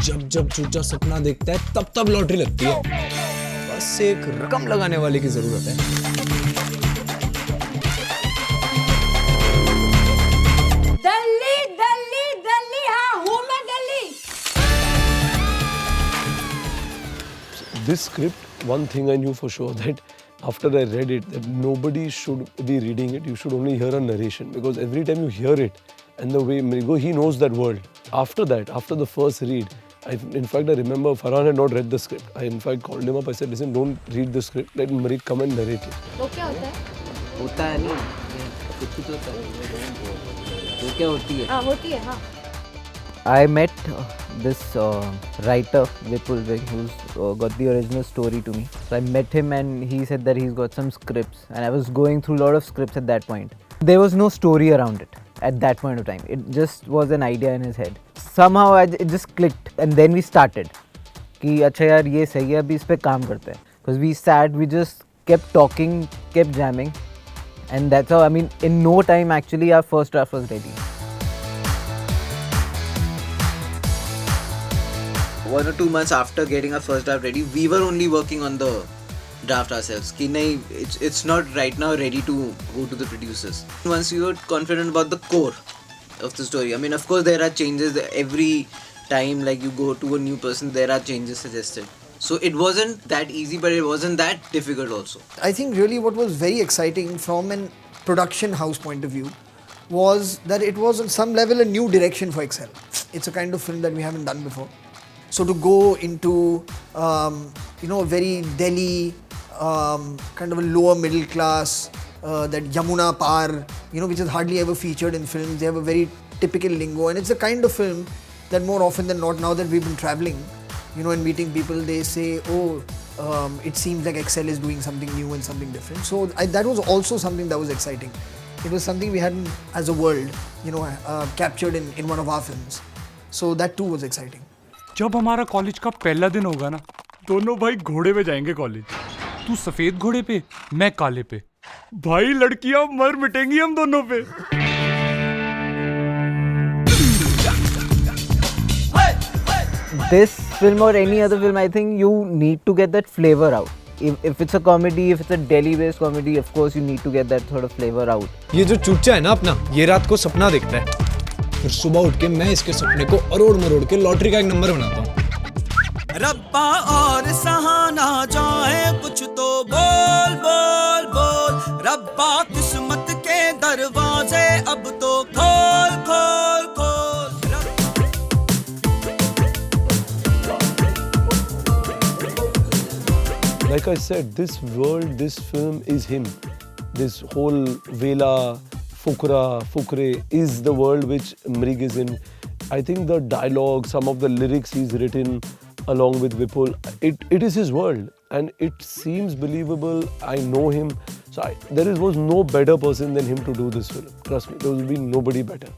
जब जब चूचा सपना देखता है तब तब लॉटरी लगती है। बस एक रकम लगाने वाले की जरूरत है। दिल्ली दिल्ली दिल्ली, हाँ हूँ मैं Delhi. This script, one thing I knew for sure, that after I read it, that nobody should be reading it. You should only hear a narration, because every time you hear it, and the way Mrigo, he knows that world. After that, after the first read, in fact, I remember Farhan had not read the script. I in fact called him up. I said, listen, don't read the script. Let Mrig come and narrate it. वो क्या होता है? होता है नहीं, कुछ होता है। वो क्या होती है? हाँ होती है, हाँ। I met this writer Vipul who's got the original story to me. So I met him and he said that he's got some scripts, and I was going through a lot of scripts at that point. There was no story around it at that point of time. It just was an idea in his head. Somehow it just clicked, and then we started. कि अच्छा यार ये सही है, अभी इस पे काम करते हैं. Because we sat, we just kept talking, kept jamming, and that's how, I mean, in no time actually our first draft was ready. 1 or 2 months after getting our first draft ready, we were only working on the draft ourselves. Ki nahi, it's not right now ready to go to the producers. Once we were confident about the core of the story, I mean, of course there are changes every time, like you go to a new person, there are changes suggested. So it wasn't that easy, but it wasn't that difficult also. I think really what was very exciting from an production house point of view was that it was on some level a new direction for Excel. It's a kind of film that we haven't done before. So to go into, a very Delhi, kind of a lower middle class, that Yamuna Par, which is hardly ever featured in films. They have a very typical lingo, and it's the kind of film that more often than not, now that we've been traveling, and meeting people, they say, it seems like Excel is doing something new and something different. So that was also something that was exciting. It was something we hadn't, as a world, captured in one of our films. So that too was exciting. जब हमारा college का पहला दिन होगा ना, दोनों भाई घोड़े पे जाएंगे कॉलेज। तू सफेद घोड़े पे, मैं काले पे। भाई लड़कियां मर मिटेंगी हम दोनों पे। This film or any other film, I think you need to get that flavor out. If it's a comedy, if it's a Delhi-based comedy, of course you need to get that sort of flavor out. ये जो चूचा है ना अपना, ये रात को सपना देखता है, फिर सुबह उठ के मैं इसके सपने को अरोड़ मरोड़ के लॉटरी का एक नंबर बनाता हूँ। रब्बा और सहाना जाए कुछ तो बोल बोल बोल, रब्बा किस्मत के दरवाजे अब तो खोल खोल खोल। Like I said, this world, this film is him. This whole Vela, Fukrey is the world which Mrig is in. I think the dialogue, some of the lyrics he's written along with Vipul, it is his world, and it seems believable. I know him, so there was no better person than him to do this film. Trust me, there will be nobody better.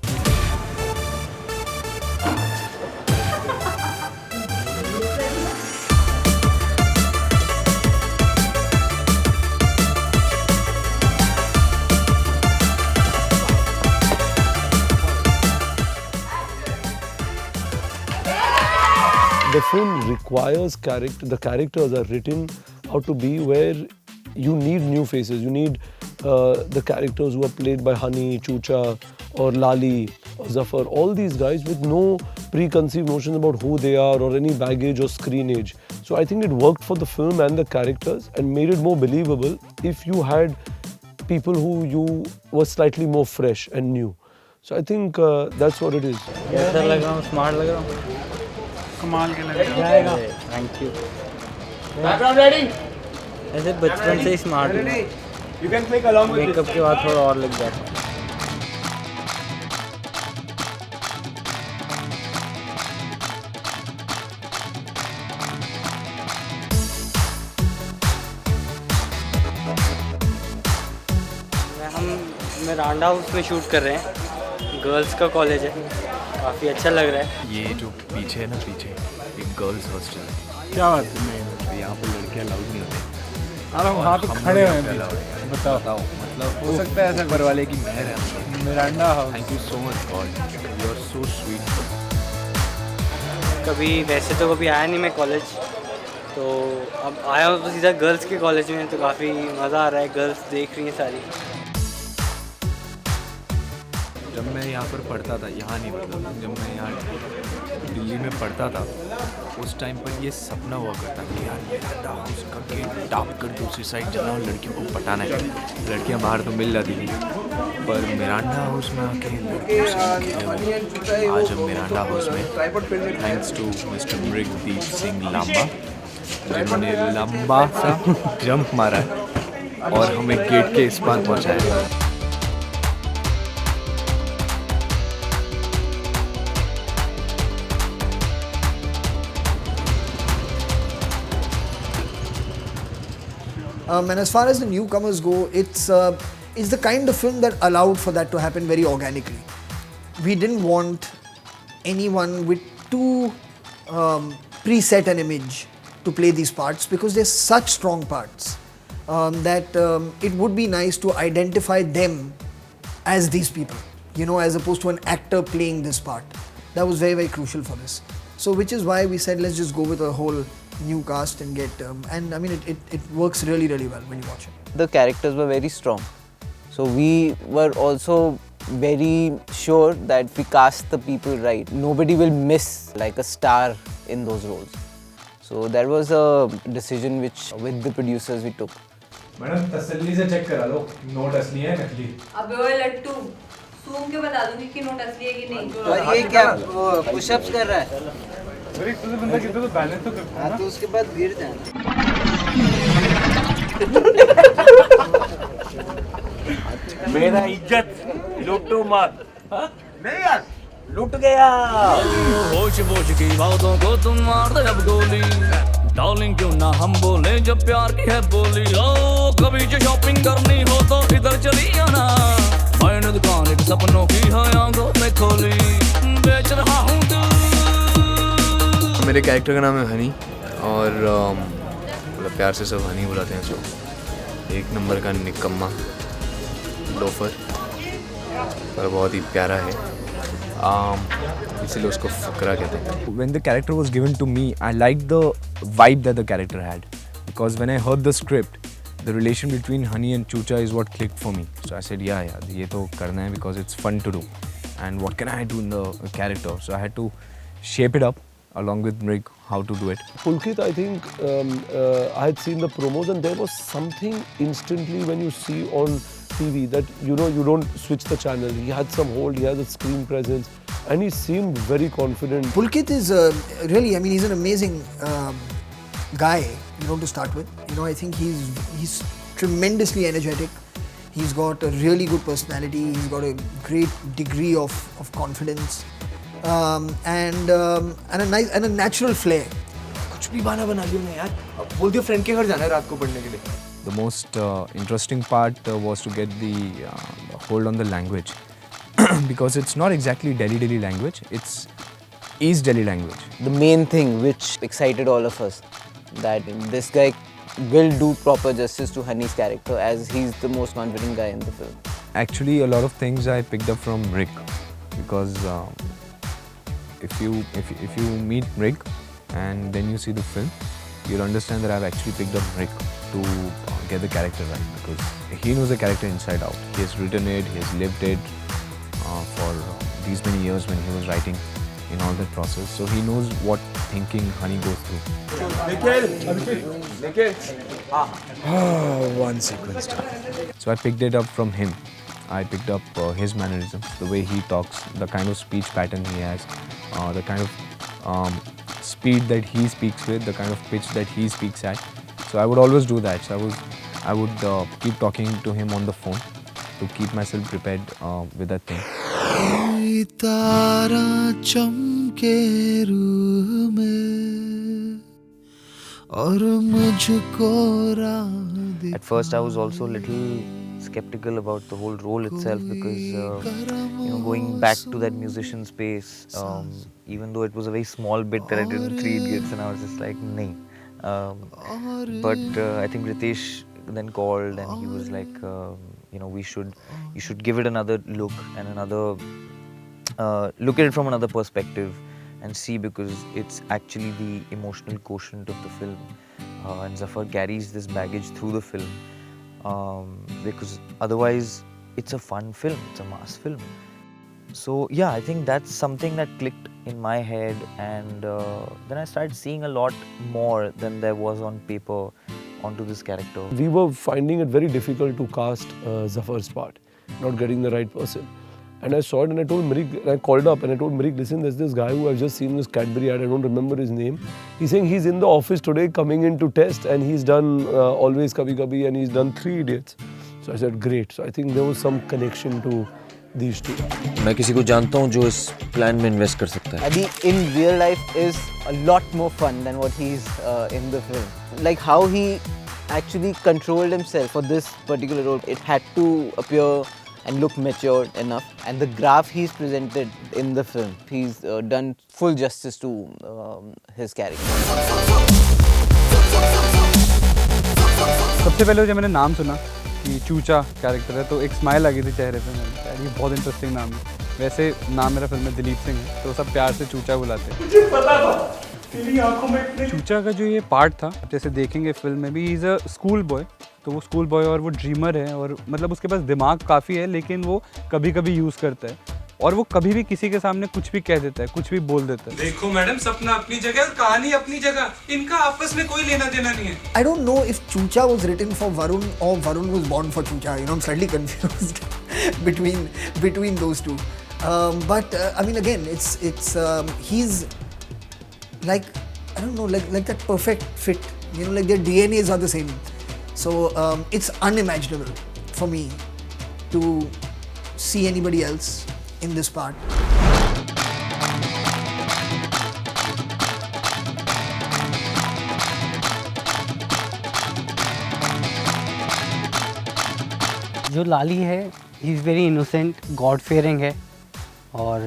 The film requires the characters are written out to be where you need new faces. You need the characters who are played by Hani, Chucha or Lali or Zafar. All these guys with no preconceived notions about who they are or any baggage or screenage. So I think it worked for the film and the characters and made it more believable if you had people who you were slightly more fresh and new. So I think that's what it is. कैसा लग रहा हूँ? Smart लग रहा हूँ? कमाल के लग रहा है। Thank you. Background ready. ऐसे बचपन से ही स्मार्ट हूँ। You can click along with makeup के बाद थोड़ा और लग जाता है। हम मिरांडा हाउस में शूट कर रहे हैं, गर्ल्स का कॉलेज है, काफ़ी अच्छा लग रहा है। ये जो पीछे है ना, पीछे एक गर्ल्स हॉस्टल है। क्या बात है? यहाँ पर लड़कियाँ अलाउड नहीं होते। अरे वहाँ पे खड़े हैं, बताओ। मतलब हो सकता है ऐसा घर वाले की मेहर है। Miranda house. Thank you so much god, you are so sweet. कभी वैसे तो कभी आया नहीं मैं कॉलेज, तो अब आया हूँ तो सीधा गर्ल्स के कॉलेज में, तो काफ़ी मज़ा आ रहा है, गर्ल्स देख रही हैं सारी। जब मैं यहाँ पर पढ़ता था, यहाँ नहीं पढ़ता, जब मैं यहाँ दिल्ली में पढ़ता था, उस टाइम पर ये सपना हुआ करता कि यार मिरांडा हाउस का गेट टाप कर दूसरी साइड जाना और लड़कियों को पटाना है। लड़कियाँ बाहर तो मिल जाती थी, पर मिरांडा हाउस में आके लड़कियों से खेले हुए। आज हम मिरांडा हाउस में, thanks to mister Mrigdeep Singh Lamba, जिन्होंने लंबा सा जंप मारा है और हमें गेट के इस पार पहुँचाया है। And as far as the newcomers go, it's the kind of film that allowed for that to happen very organically. We didn't want anyone with too preset an image to play these parts, because they're such strong parts that it would be nice to identify them as these people, you know, as opposed to an actor playing this part. That was very, very crucial for this. So which is why we said let's just go with a whole new cast and get and I mean it works really, really well when you watch it. The characters were very strong, so we were also very sure that if we cast the people right, nobody will miss like a star in those roles. So that was a decision which with the producers we took. Madam तसल्ली से check करा लो, note असली है नकली। अबे ओए लट्टू, सूंघ के बता दूंगी कि नोट असली है कि नहीं। और ये क्या पुशअप्स कर रहा है? अरे एक तो बंदा कितना तो बैलेंस तो करता है ना, तो उसके बाद गिर जाना। मेरा इज्जत लूटो मत, नहीं यार लूट गया। होश होश की बातों को तुम मार दे अब गोली, डार्लिंग क्यों ना हम बोले जब प्यार की है बोली। ओ कभी जो शॉपिंग करनी हो तो इधर चली आना, मैंने दुकान एक सपनों की है आंखों में खोली, बेच रहा हूँ तू। मेरे कैरेक्टर का नाम है हनी और मतलब प्यार से सब हनी बुलाते हैं। सो एक नंबर का निकम्मा लोफर, पर बहुत ही प्यारा है, इसलिए उसको फकरा कहते हैं। When the character was given to me, I liked the vibe that the character had, because when I heard the script, the relation between Honey and Chucha is what clicked for me. So I said, yeah, ये तो करना है because it's fun to do, and what can I do in the character? So I had to shape it up along with Mrig how to do it. Pulkit, I think I had seen the promos and there was something instantly when you see on TV that you know you don't switch the channel. He had some hold, he has a screen presence, and he seemed very confident. Pulkit is really, I mean, he's an amazing guy, you know, to start with. You know, I think he's tremendously energetic. He's got a really good personality. He's got a great degree of confidence, and a natural flair. कुछ भी बहाना बना लियो ना यार, बोल दियो friend के घर जाना है रात को पढ़ने के लिए। The most interesting part was to get the hold on the language, because it's not exactly Delhi language, it's East Delhi language. The main thing which excited all of us, that this guy will do proper justice to Honey's character, as he's the most confident guy in the film. Actually, a lot of things I picked up from Rick, because if you meet Rick and then you see the film, you'll understand that I've actually picked up Rick to get the character right, because he knows the character inside out. He has written it, he has lived it for these many years when he was writing in all that process. So he knows what thinking Honey goes through. One sequence. So I picked it up from him. I picked up his mannerisms, the way he talks, the kind of speech pattern he has, the kind of speed that he speaks with, the kind of pitch that he speaks at. So I would always do that. So I would keep talking to him on the phone to keep myself prepared with that thing. At first I was also a little skeptical about the whole role itself, because going back to that musician space, even though it was a very small bit that I did in Three Idiots, and I was just like, nahi. But I think Ritesh then called and he was like, you should give it another look and look at it from another perspective, and see, because it's actually the emotional quotient of the film. And Zafar carries this baggage through the film, because otherwise it's a fun film, it's a mass film. So yeah, I think that's something that clicked in my head, and then I started seeing a lot more than there was on paper onto this character. We were finding it very difficult to cast Zafar's part, not getting the right person. And I saw it and I told Mrighdeep, and I called up and I told Mrighdeep, listen, there's this guy who I've just seen this Cadbury ad, I don't remember his name. He's saying he's in the office today coming in to test, and he's done Always Kabhi Kabhi and he's done 3 Idiots. So I said, great. So I think there was some connection to these two. मैं किसी को जानता हूँ जो इस plan में invest कर सकता है. Abhi in real life is a lot more fun than what he's in the film. Like how he actually controlled himself for this particular role. It had to appear and look matured enough, and the graph he's presented in the film, he's done full justice to his character. सबसे पहले जब मैंने नाम सुना कि चूचा character है तो एक स्माइल आ गई थी चेहरे पे. मैंने कहा ये बहुत इंटरेस्टिंग नाम है. वैसे नाम मेरा फिल्म में दिलीप सिंह है तो सब प्यार से चूचा बुलाते हैं. मुझे पता था तेरी आंखों में इतने. चूचा का जो ये पार्ट था, जैसे देखेंगे फिल्म में भी, he is a school boy. तो वो स्कूल बॉय और वो ड्रीमर है, और मतलब उसके पास दिमाग काफ़ी है, लेकिन वो कभी कभी यूज़ करता है, और वो कभी भी किसी के सामने कुछ भी कह देता है, कुछ भी बोल देता है. देखो मैडम, सपना अपनी जगह और कहानी अपनी जगह, इनका आपस में कोई लेना देना नहीं है. I don't know if Chucha was written for Varun or Varun was born for Chucha. You know, I'm slightly confused between those two. But I mean, again, it's he's like, I don't know, like that perfect fit. You know, like their DNAs are the same. So it's unimaginable for me to see anybody else in this part. जो लाली है, he is very innocent, god fearing है, और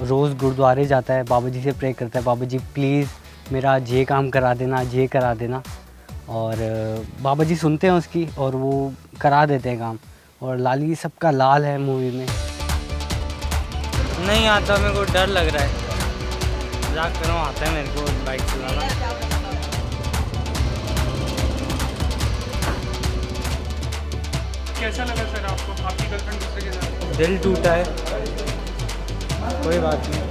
रोज़ गुरुद्वारे जाता है, बाबा जी से pray करता है, बाबा जी प्लीज़ मेरा आज ये काम करा देना, ये करा देना, और बाबा जी सुनते हैं उसकी और वो करा देते हैं काम. और लाली सबका लाल है मूवी में. नहीं आता, मेरे को डर लग रहा है. मजाक कर रहा हूँ, आता है मेरे को बाइक चलाना. कैसा लगा सर आपको, आपकी गर्लफ्रेंड दूसरे के साथ? दिल टूटा है, कोई बात नहीं.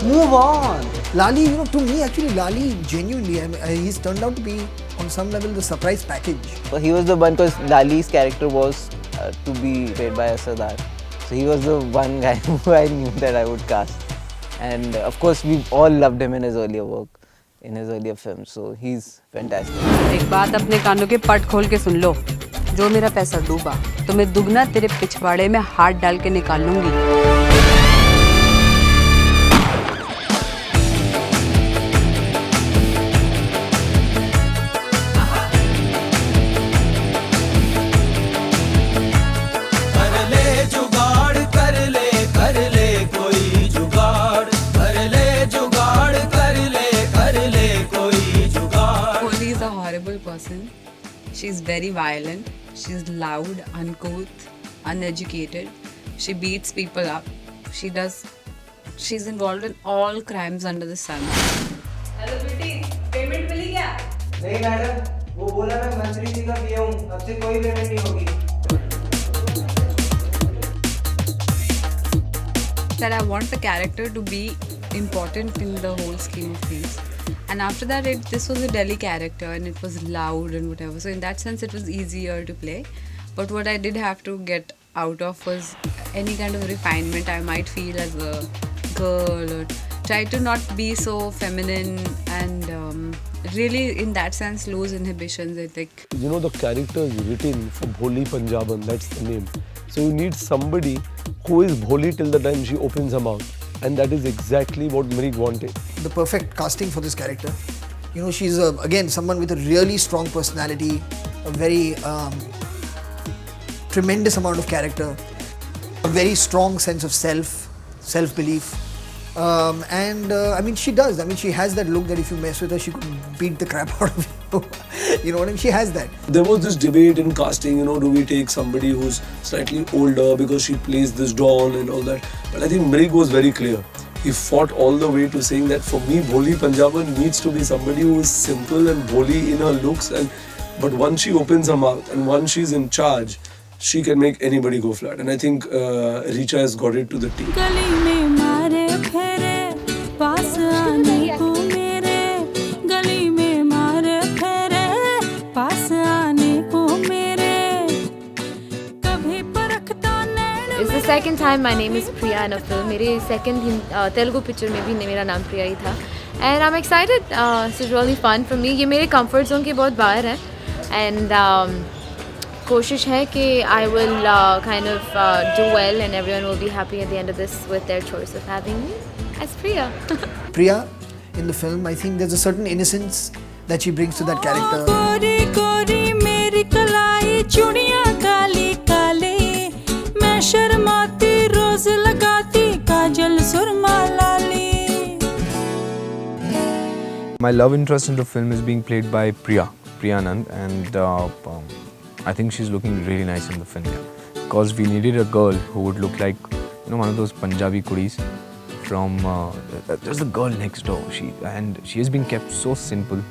Move on. Lali, you know, to me actually, Lali genuinely, he's turned out to be on some level the surprise package. So he was the one, because Lali's character was to be played by Akhtar. So he was the one guy who I knew that I would cast. And of course, we all loved him in his earlier work, in his earlier films. So he's fantastic. एक बात अपने कानों के पट खोल के सुन लो, जो मेरा पैसा डूबा तो मैं दुगना तेरे पिछवाड़े में हाथ डाल के निकाल लूंगी. Person. She's very violent, she's loud, uncouth, uneducated, she beats people up, she's involved in all crimes under the sun. Hello बेटी, पेमेंट मिली क्या? नहीं मैडम, वो बोला मैं मंत्री जी का पिया हूँ, अब से कोई पेमेंट नहीं होगी. That I want the character to be important in the whole scheme of things. And after that, this was a Delhi character and it was loud and whatever. So in that sense, it was easier to play. But what I did have to get out of was any kind of refinement I might feel as a girl, or try to not be so feminine and really in that sense lose inhibitions, I think. You know, the character is written for Bholi Punjaban, that's the name. So you need somebody who is Bholi till the time she opens her mouth. And that is exactly what Mrighdeep wanted. The perfect casting for this character. You know, she's again someone with a really strong personality, a very tremendous amount of character, a very strong sense of self-belief. And I mean, she does. I mean, she has that look that if you mess with her, she could beat the crap out of you. You know what I mean? She has that. There was this debate in casting, do we take somebody who's slightly older because she plays this doll and all that. But I think Mrig was very clear. He fought all the way to saying that for me, Bholi Punjaban needs to be somebody who is simple and Bholi in her looks. But once she opens her mouth and once she's in charge, she can make anybody go flat. And I think Richa has got it to the T. It's the second time my name is Priya in a film. मेरी second Telugu picture में भी मेरा नाम प्रिया ही था. And I'm excited. It's really fun for me. ये मेरे comfort zone के बहुत बाहर है. And कोशिश है कि I will kind of do well and everyone will be happy at the end of this with their choice of having me as Priya. Priya, in the film, I think there's a certain innocence that she brings to that character. My love interest in the film is being played by Priya Anand, and I think she's looking really nice in the film. Yeah. Because we needed a girl who would look like, one of those Punjabi kudis from. There's a girl next door. She has been kept so simple,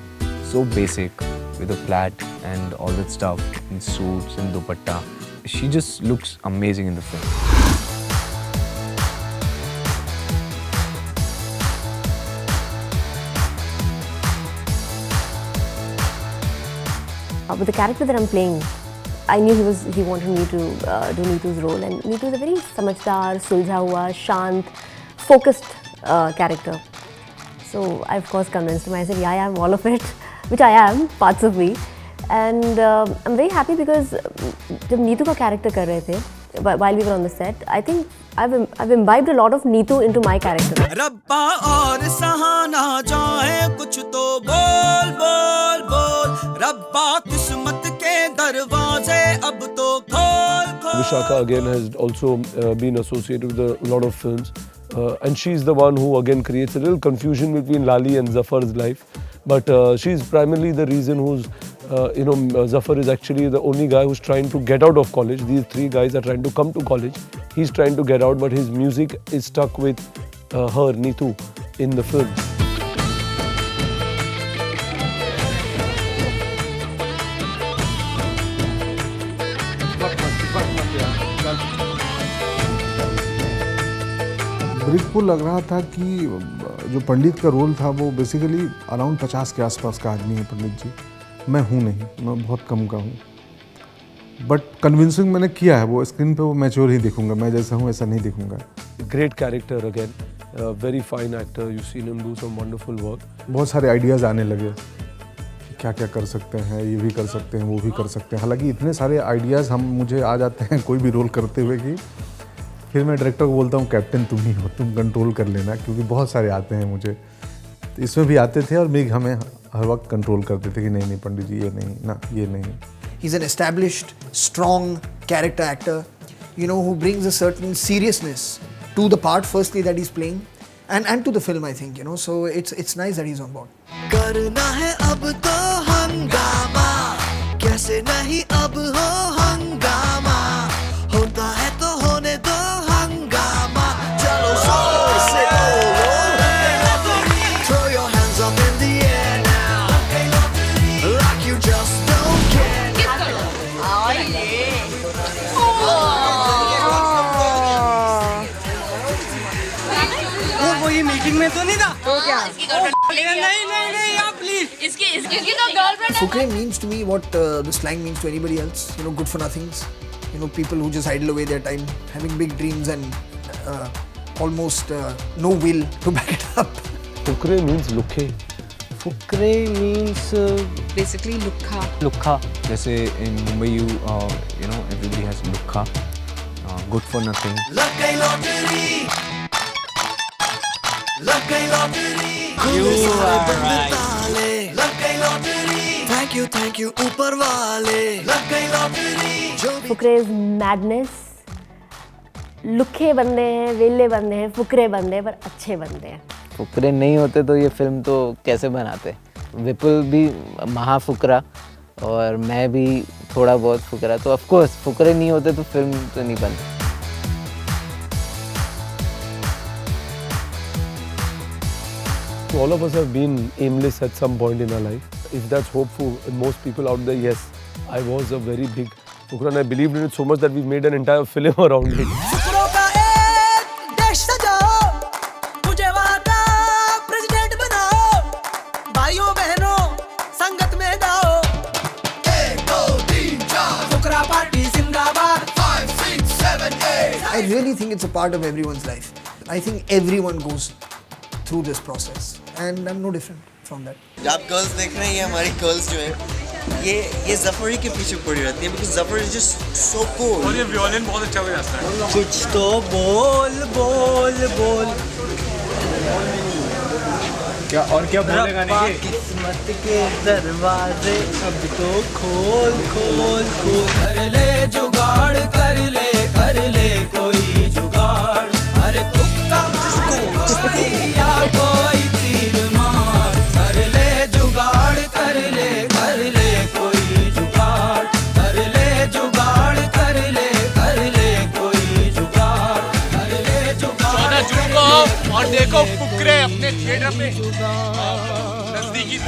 so basic, with a plait and all that stuff, in suits and dupatta. She just looks amazing in the film. With the character that I'm playing, I knew he wanted me to do Neetu's role, and Neetu is a very samajhdar, suljha hua, shant, focused character. So I of course convinced him. I said, yeah, I am all of it, which I am, parts of me. And I'm very happy because जब नीतू का character कर रहे थे, while we were on the set, I think I've imbibed a lot of Neetu into my character. रब्बा और सहाना जाए कुछ तो बोल बोल बोल रब्बा किस्मत के दरवाजे अब तो खोल खोल. Vishaka again has also been associated with a lot of films, and she's the one who again creates a little confusion between Lali and Zafar's life. But she's primarily the reason who's, Zafar is actually the only guy who's trying to get out of college. These three guys are trying to come to college. He's trying to get out, but his music is stuck with her, Neetu, in the film. Brick को लग रहा था कि जो पंडित का role था वो basically around 50 के आसपास का आदमी है पंडित जी. मैं हूँ नहीं, मैं बहुत कम का हूँ. बट कन्विंसिंग मैंने किया है. वो स्क्रीन पे वो मैच्योर ही दिखूंगा, मैं जैसा हूँ ऐसा नहीं दिखूंगा. Great character again, very fine actor. You seen him do some wonderful work. बहुत सारे आइडियाज़ आने लगे, क्या क्या कर सकते हैं, ये भी कर सकते हैं, वो भी कर सकते हैं. हालांकि इतने सारे आइडियाज़ मुझे आ जाते हैं कोई भी रोल करते हुए कि फिर मैं डायरेक्टर को बोलता हूँ कैप्टन तुम ही हो, तुम कंट्रोल कर लेना, क्योंकि बहुत सारे आते हैं मुझे. तो इसमें भी आते थे और मिग हमें हर वक्त कंट्रोल करते थे कि नहीं पंडित जी ये नहीं ना, ये नहीं. He's an established, strong character actor, who brings a certain seriousness to the part firstly that he's playing and to the film, I think, so it's nice that he's on board. करना है अब तो हंगामा कैसे नहीं अब हो हंगामा होता है तो होने दो हंगामा चलो जोर से बोलो throw your hands up in the air now like you just don't care वो ये मीटिंग में तो नहीं था तो क्या नहीं आप प्लीज इसकी तो girlfriend. Fukrey means to me what the slang means to anybody else, good for nothings, people who just idle away their time, having big dreams and almost no will to back it up. Fukrey means lukhe. Fukrey means basically lukha. Lukha. जैसे in Mumbai everybody has lukha, good for nothing. लग गई lottery लग गई lottery लग गई lottery thank you ऊपर वाले लग गई लॉटरी. Fukrey's madness, लुखे बंदे हैं, वेले बंदे हैं, फुकरे बंदे हैं, पर अच्छे बंदे हैं. फुकरे नहीं होते तो ये फिल्म तो कैसे बनाते. विपुल भी महाफुकरा और मैं भी थोड़ा बहुत फुकरा, तो ऑफ कोर्स फुकरे नहीं होते तो फिल्म तो नहीं बनती. All of us have been aimless at some point in our life. If that's hopeful, most people out there, yes, I was a very big Fukrey and I believed in it so much that we've made an entire film around it. फुकरों का एक देश सजाओ, मुझे वहाँ का president बनाओ, भाइयों बहनों संगत में गाओ. 1 2 3 4 फुकरा पार्टी जिंदाबाद. 5 6 7 8. I really think it's a part of everyone's life. I think everyone goes through this process and I'm no different from that. आप गर्ल्स देख रहे हैं, ये हमारी गर्ल्स जो है ये जफर ही के पीछे पड़ी रहती है because Zafar is just so cool और ये वियोलिन बहुत अच्छा बजाता है. कुछ तो बोल बोल बोल. क्या और क्या बोलेगा नहीं ये? किस्मत के दरवाजे अब तो खोल खोल खोल. कर ले जुगाड़ कर ले कोई जुगाड़. अरे तुक्का मार या कोई तीर मार. कर ले जुगाड़ कर ले कोई जुगाड़. कर ले जुगाड़ कर ले कोई जुगाड़. कर ले जुगाड़. 14 जून को आओ और देखो फुकरे अपने थिएटर में नजदीकी.